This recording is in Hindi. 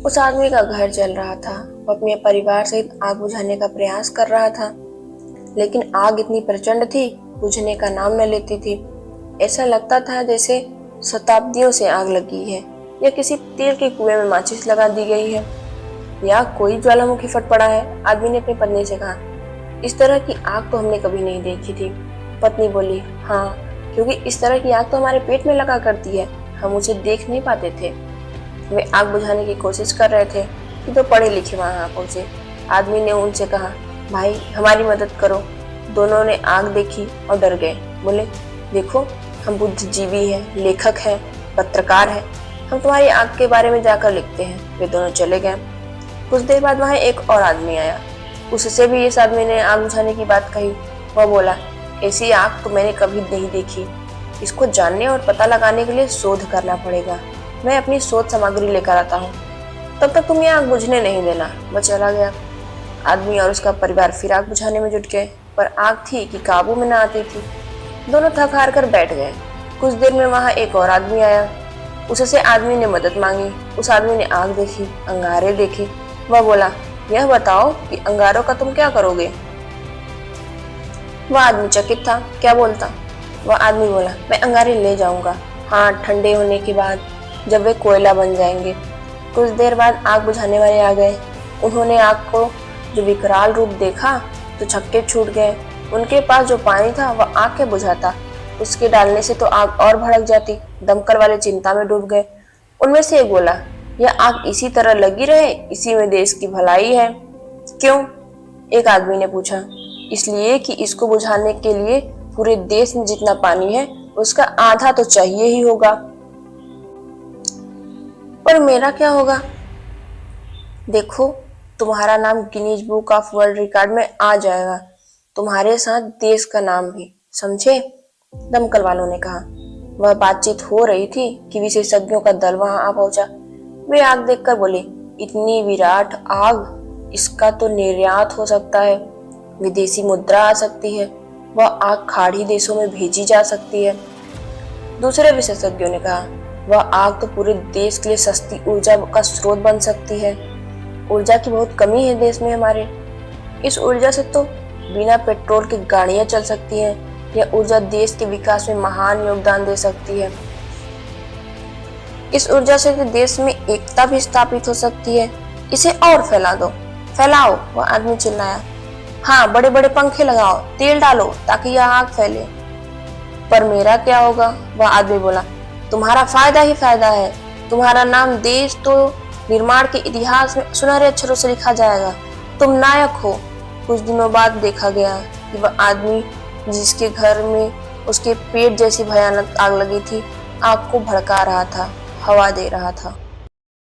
उस आदमी का घर जल रहा था। वो अपने परिवार सहित आग बुझाने का प्रयास कर रहा था, लेकिन आग इतनी प्रचंड थी, बुझने का नाम न लेती थी। ऐसा लगता था जैसे शताब्दियों से आग लगी है, या किसी तेल के कुएं में माचिस लगा दी गई है, या कोई ज्वालामुखी फट पड़ा है। आदमी ने अपनी पत्नी से कहा, इस तरह की आग तो हमने कभी नहीं देखी थी। पत्नी बोली, हाँ, क्योंकि इस तरह की आग तो हमारे पेट में लगा करती है, हम उसे देख नहीं पाते थे। वे आग बुझाने की कोशिश कर रहे थे कि दो पढ़े लिखे वहां पहुंचे। आदमी ने उनसे कहा, भाई हमारी मदद करो। दोनों ने आग देखी और डर गए। बोले, देखो, हम बुद्धिजीवी हैं, लेखक हैं, पत्रकार हैं, हम तुम्हारी आग के बारे में जाकर लिखते हैं। वे दोनों चले गए। कुछ देर बाद वहां एक और आदमी आया। उससे भी इस आदमी ने आग बुझाने की बात कही। वह बोला, ऐसी आग तो मैंने कभी नहीं देखी, इसको जानने और पता लगाने के लिए शोध करना पड़ेगा। मैं अपनी शोध सामग्री लेकर आता हूँ, तब तक तुम ये आग बुझने नहीं देना। वह चला गया। आदमी और उसका परिवार फिर आग बुझाने में जुट गए, पर आग थी कि काबू में न आती थी। दोनों थक हार कर बैठ गए। कुछ देर में वहां एक और आदमी आया। उससे आदमी ने मदद मांगी। उस आदमी ने आग देखी, अंगारे देखे। वह बोला, यह बताओ कि अंगारों का तुम क्या करोगे। वह आदमी चकित था, क्या बोलता। वह आदमी बोला, मैं अंगारे ले जाऊंगा, हाँ, ठंडे होने के बाद, जब वे कोयला बन जाएंगे। कुछ देर बाद आग बुझाने वाले आ गए। उन्होंने आग को जो विकराल रूप देखा तो छक्के छूट गए। उनके पास जो पानी था वह आग के बुझाता, उसके डालने से तो आग और भड़क जाती। दमकल वाले चिंता में डूब गए। उनमें से एक बोला, यह आग इसी तरह लगी रहे, इसी में देश की भलाई है। क्यों? एक आदमी ने पूछा। इसलिए कि इसको बुझाने के लिए पूरे देश में जितना पानी है उसका आधा तो चाहिए ही होगा। पर मेरा क्या होगा? देखो, तुम्हारा नाम Guinness book of world record में आ जाएगा, तुम्हारे साथ देश का नाम भी, समझे? दमकल वालों ने कहा। वह बातचीत हो रही थी कि विशेषज्ञों का दल वहां आ पहुंचा। वे आग देखकर बोले, इतनी विराट आग, इसका तो निर्यात हो सकता है, विदेशी मुद्रा आ सकती है, वह आग खाड़ी देशों में भेजी जा सकती है। दूसरे विशेषज्ञों ने कहा, वह आग तो पूरे देश के लिए सस्ती ऊर्जा का स्रोत बन सकती है। ऊर्जा की बहुत कमी है देश में हमारे। इस ऊर्जा से तो बिना पेट्रोल के गाड़ियां चल सकती हैं। यह ऊर्जा देश के विकास में महान योगदान दे सकती है। इस ऊर्जा से तो देश में एकता भी स्थापित हो सकती है। इसे और फैला दो, फैलाओ, वह आदमी चिल्लाया। हाँ, बड़े बड़े पंखे लगाओ, तेल डालो ताकि यह आग फैले। पर मेरा क्या होगा? वह आदमी बोला, तुम्हारा फायदा ही फायदा है। तुम्हारा नाम देश तो निर्माण के इतिहास में सुनहरे अक्षरों से लिखा जाएगा। तुम नायक हो। कुछ दिनों बाद देखा गया कि वह आदमी जिसके घर में उसके पेट जैसी भयानक आग लगी थी, आग को भड़का रहा था, हवा दे रहा था।